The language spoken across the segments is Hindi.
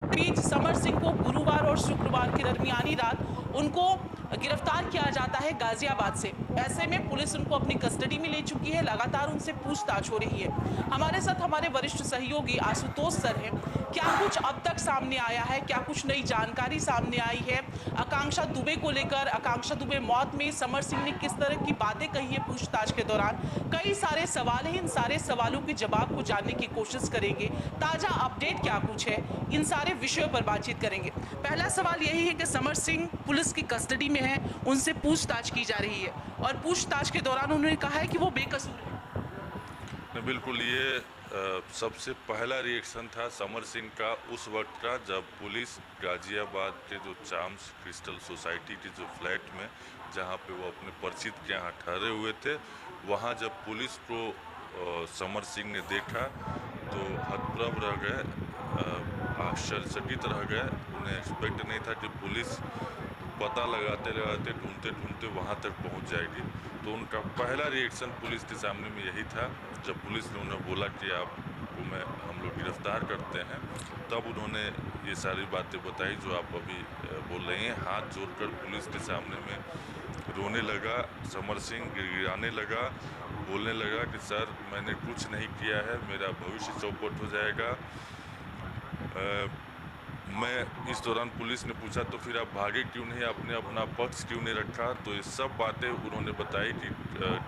बीच समर सिंह को गुरुवार और शुक्रवार की दरमियानी रात उनको गिरफ्तार किया जाता है गाजियाबाद से। ऐसे में पुलिस उनको अपनी कस्टडी में ले चुकी है, लगातार उनसे पूछताछ हो रही है। हमारे साथ हमारे वरिष्ठ सहयोगी आशुतोष सर हैं। क्या कुछ अब तक सामने आया है, क्या कुछ नई जानकारी सामने आई है आकांक्षा दुबे को लेकर? आकांक्षा दुबे मौत में समर सिंह ने किस तरह की बातें कही है पूछताछ के दौरान? कई सारे सवाल हैं, इन सारे सवालों के जवाब को जानने की कोशिश करेंगे। ताजा अपडेट क्या कुछ है, इन सारे विषयों पर बातचीत करेंगे। पहला सवाल यही है कि समर सिंह पुलिस की कस्टडी में है, उनसे पूछताछ की जा रही है और पूछताछ के दौरान उन्होंने कहा है कि वो बेकसूर है। बिल्कुल, ये सबसे पहला रिएक्शन था समर सिंह का उस वक्त का, जब पुलिस गाजियाबाद के जो चाम्स क्रिस्टल सोसाइटी के जो फ्लैट में, जहां पे वो अपने परिचित के यहाँ ठहरे हुए थे, वहां जब पुलिस को समर सिंह ने देखा तो हतप्रभ रह गए, आश्चर्यचकित रह गए। उन्हें एक्सपेक्ट नहीं था कि पुलिस पता लगाते लगाते ढूंढते ढूंढते वहां तक पहुंच जाएगी। तो उनका पहला रिएक्शन पुलिस के सामने में यही था। जब पुलिस ने उन्हें बोला कि आपको हम लोग गिरफ्तार करते हैं, तब उन्होंने ये सारी बातें बताई जो आप अभी बोल रहे हैं। हाथ जोड़कर पुलिस के सामने में रोने लगा समर सिंह, गिड़गिड़ाने लगा, बोलने लगा कि सर मैंने कुछ नहीं किया है, मेरा भविष्य चौपट हो जाएगा। मैं इस दौरान पुलिस ने पूछा तो फिर आप भागे क्यों नहीं, आपने अपना पक्ष क्यों नहीं रखा? तो ये सब बातें उन्होंने बताई कि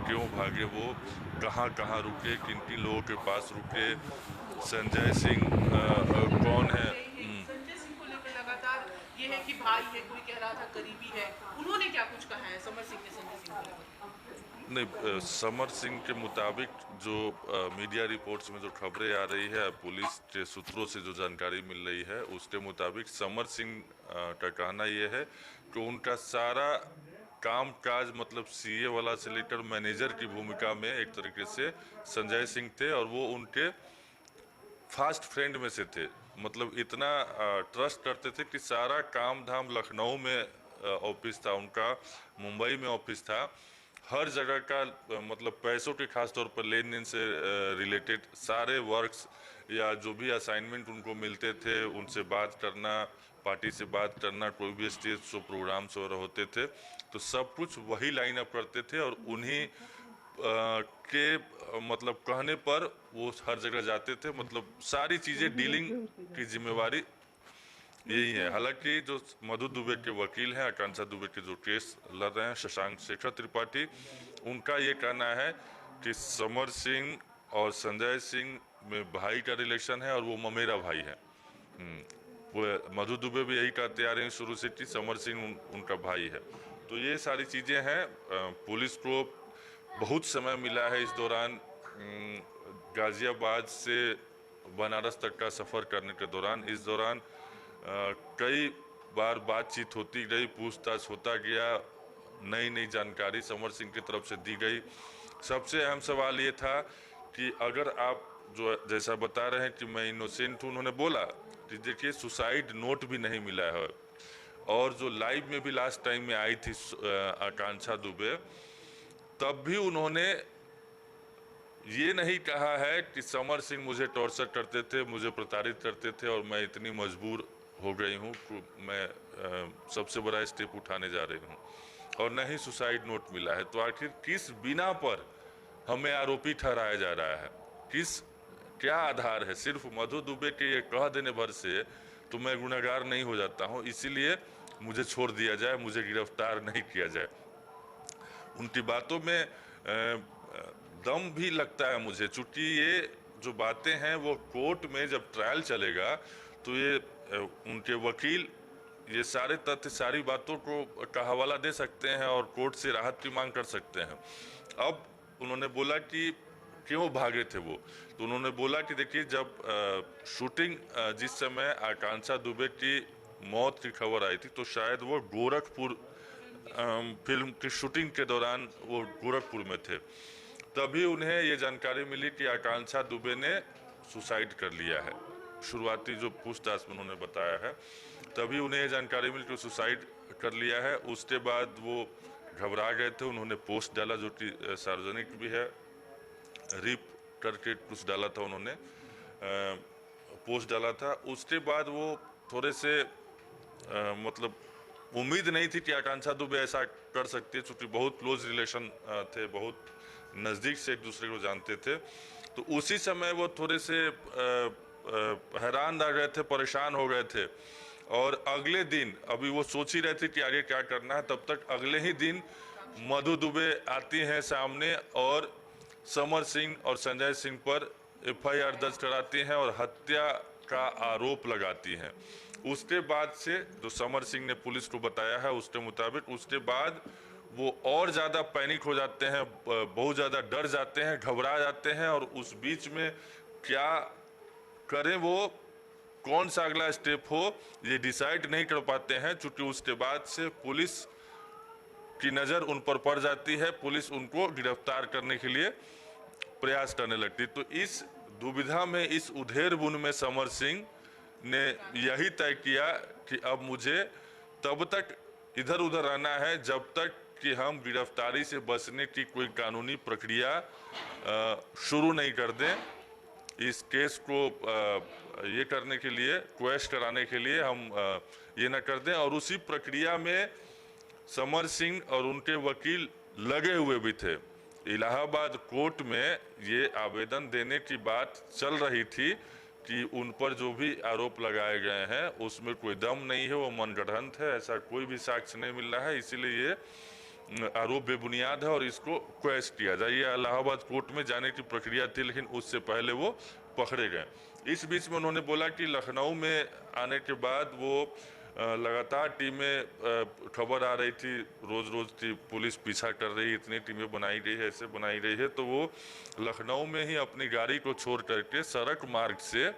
क्यों भागे वो, कहाँ कहाँ रुके, किन किन लोगों के पास रुके, संजय सिंह कौन है। यही है कि संजय सिंह को लेकर लगातार ये है कि भाई है, कोई कह रहा था करीबी है। उन्होंने क्या कुछ कहा है समर सिंह ने संजय सिंह को लेकर? नहीं, समर सिंह के मुताबिक जो मीडिया रिपोर्ट्स में जो खबरें आ रही है, पुलिस के सूत्रों से जो जानकारी मिल रही है, उसके मुताबिक समर सिंह का कहना यह है कि उनका सारा काम काज, मतलब सीए वाला से लेकर मैनेजर की भूमिका में एक तरीके से संजय सिंह थे, और वो उनके फास्ट फ्रेंड में से थे। मतलब इतना ट्रस्ट करते थे कि सारा काम धाम लखनऊ में ऑफिस था उनका, मुंबई में ऑफिस था, हर जगह का मतलब पैसों के खास तौर पर लेन देन से रिलेटेड सारे वर्क्स या जो भी असाइनमेंट उनको मिलते थे, उनसे बात करना, पार्टी से बात करना, कोई भी स्टेज शो प्रोग्राम्स वगैरह होते थे, तो सब कुछ वही लाइन अप करते थे। और उन्हीं मतलब कहने पर वो हर जगह जाते थे। मतलब सारी चीज़ें डीलिंग की जिम्मेवारी यही है। हालांकि जो मधु दुबे के वकील हैं, आकांक्षा दुबे के जो केस लड़ रहे हैं, शशांक शेखर त्रिपाठी, उनका ये कहना है कि समर सिंह और संजय सिंह में भाई का रिलेशन है और वो ममेरा भाई है। वो मधु दुबे भी यही कहते आ रहे हैं शुरू से कि समर सिंह उनका भाई है। तो ये सारी चीज़ें हैं। पुलिस को बहुत समय मिला है इस दौरान, गाजियाबाद से बनारस तक का सफ़र करने के दौरान। इस दौरान कई बार बातचीत होती गई, पूछताछ होता गया, नई नई जानकारी समर सिंह की तरफ से दी गई। सबसे अहम सवाल ये था कि अगर आप जो जैसा बता रहे हैं कि मैं इनोसेंट हूँ, उन्होंने बोला कि देखिए सुसाइड नोट भी नहीं मिला है। और जो लाइव में भी लास्ट टाइम में आई थी आकांक्षा दुबे, तब भी उन्होंने ये नहीं कहा है कि समर सिंह मुझे टॉर्चर करते थे, मुझे प्रताड़ित करते थे और मैं इतनी मजबूर हो गई हूँ, मैं सबसे बड़ा स्टेप उठाने जा रही हूँ। और न ही सुसाइड नोट मिला है। तो आखिर किस बिना पर हमें आरोपी ठहराया जा रहा है, किस क्या आधार है? सिर्फ मधु दुबे के ये कह देने भर से तो मैं गुनहगार नहीं हो जाता हूँ, इसीलिए मुझे छोड़ दिया जाए, मुझे गिरफ्तार नहीं किया जाए। उनकी बातों में दम भी लगता है मुझे, चूंकि ये जो बातें हैं वो कोर्ट में जब ट्रायल चलेगा तो ये उनके वकील ये सारे तथ्य, सारी बातों को का हवाला दे सकते हैं और कोर्ट से राहत की मांग कर सकते हैं। अब उन्होंने बोला कि क्यों भागे थे वो, तो उन्होंने बोला कि देखिए जब शूटिंग जिस समय आकांक्षा दुबे की मौत की खबर आई थी, तो शायद वो गोरखपुर फिल्म की शूटिंग के दौरान वो गोरखपुर में थे। तभी उन्हें ये जानकारी मिली कि आकांक्षा दुबे ने सुसाइड कर लिया है। शुरुआती जो पूछताछ में उन्होंने बताया है, तभी उन्हें ये जानकारी मिली कि सुसाइड कर लिया है। उसके बाद वो घबरा गए थे, उन्होंने पोस्ट डाला जो कि सार्वजनिक भी है, रिप करके कुछ डाला था उन्होंने, पोस्ट डाला था। उसके बाद वो थोड़े से मतलब उम्मीद नहीं थी कि आकांक्षा दुबे ऐसा कर सकती है, चूंकि बहुत क्लोज रिलेशन थे, बहुत नज़दीक से एक दूसरे को जानते थे। तो उसी समय वो थोड़े से हैरान रह गए थे, परेशान हो गए थे। और अगले दिन अभी वो सोच ही रहे थे कि आगे क्या करना है, तब तक अगले ही दिन मधु दुबे आती हैं सामने और समर सिंह और संजय सिंह पर एफआईआर दर्ज कराती हैं और हत्या का आरोप लगाती हैं। उसके बाद से जो समर सिंह ने पुलिस को बताया है उसके मुताबिक, उसके बाद वो और ज़्यादा पैनिक हो जाते हैं, बहुत ज़्यादा डर जाते हैं, घबरा जाते हैं। और उस बीच में क्या करें, वो कौन सा अगला स्टेप हो, ये डिसाइड नहीं कर पाते हैं, क्योंकि उसके बाद से पुलिस की नज़र उन पर पड़ जाती है, पुलिस उनको गिरफ्तार करने के लिए प्रयास करने लगती। तो इस दुविधा में, इस उधेड़ बुन में समर सिंह ने यही तय किया कि अब मुझे तब तक इधर उधर रहना है जब तक कि हम गिरफ्तारी से बचने की कोई कानूनी प्रक्रिया शुरू नहीं कर दें। इस केस को ये करने के लिए, क्वेश कराने के लिए हम ये न कर दें। और उसी प्रक्रिया में समर सिंह और उनके वकील लगे हुए भी थे। इलाहाबाद कोर्ट में ये आवेदन देने की बात चल रही थी कि उन पर जो भी आरोप लगाए गए हैं उसमें कोई दम नहीं है, वो मनगढ़ंत है, ऐसा कोई भी साक्ष्य नहीं मिल रहा है, इसीलिए ये आरोप बेबुनियाद है और इसको क्वेश किया जाए। ये इलाहाबाद कोर्ट में जाने की प्रक्रिया थी, लेकिन उससे पहले वो पकड़े गए। इस बीच में उन्होंने बोला कि लखनऊ में आने के बाद वो लगातार टीमें, खबर आ रही थी रोज़ रोज़ की पुलिस पीछा कर रही है, इतनी टीमें बनाई गई है, ऐसे बनाई गई है, तो वो लखनऊ में ही अपनी गाड़ी को छोड़ करके सड़क मार्ग से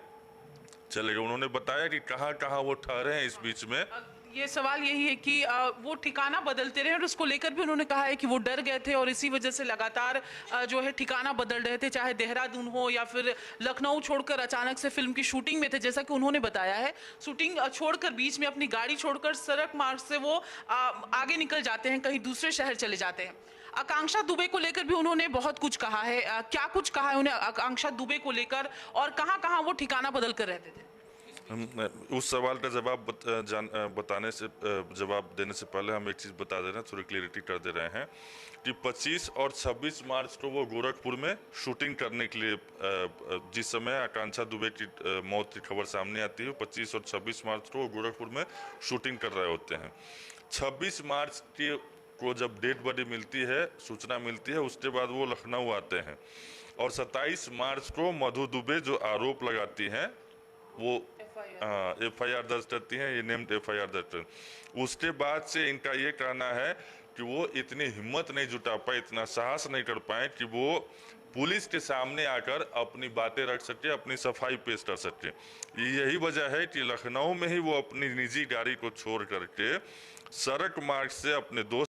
चले गए। उन्होंने बताया कि कहाँ कहाँ वो ठहरे हैं इस बीच में। ये सवाल यही है कि वो ठिकाना बदलते रहे और उसको लेकर भी उन्होंने कहा है कि वो डर गए थे और इसी वजह से लगातार जो है ठिकाना बदल रहे थे, चाहे देहरादून हो या फिर लखनऊ छोड़कर अचानक से फिल्म की शूटिंग में थे। जैसा कि उन्होंने बताया है, शूटिंग छोड़कर बीच में अपनी गाड़ी छोड़कर सड़क मार्ग से वो आगे निकल जाते हैं, कहीं दूसरे शहर चले जाते हैं। आकांक्षा दुबे को लेकर भी उन्होंने बहुत कुछ कहा है। क्या कुछ कहा है उन्हें आकांक्षा दुबे को लेकर और कहाँ कहाँ वो ठिकाना बदल कर रहते थे? उस सवाल का जवाब देने से पहले हम एक चीज़ बता दे रहे हैं, थोड़ी क्लियरिटी कर दे रहे हैं कि 25 और 26 मार्च को वो गोरखपुर में शूटिंग करने के लिए, जिस समय आकांक्षा दुबे की मौत की खबर सामने आती है, 25 और 26 मार्च को वो गोरखपुर में शूटिंग कर रहे होते हैं। 26 मार्च को जब डेड बॉडी मिलती है, सूचना मिलती है, उसके बाद वो लखनऊ आते हैं और 27 मार्च को मधु दुबे जो आरोप लगाती हैं वो एफआईआर दर्ज करती हैं, ये नेम्ड एफआईआर दर्ज करती। उसके बाद से इनका ये कहना है कि वो इतनी हिम्मत नहीं जुटा पाए, इतना साहस नहीं कर पाए कि वो पुलिस के सामने आकर अपनी बातें रख सके, अपनी सफाई पेश कर सके। यही वजह है कि लखनऊ में ही वो अपनी निजी गाड़ी को छोड़ करके सड़क मार्ग से अपने दोस्त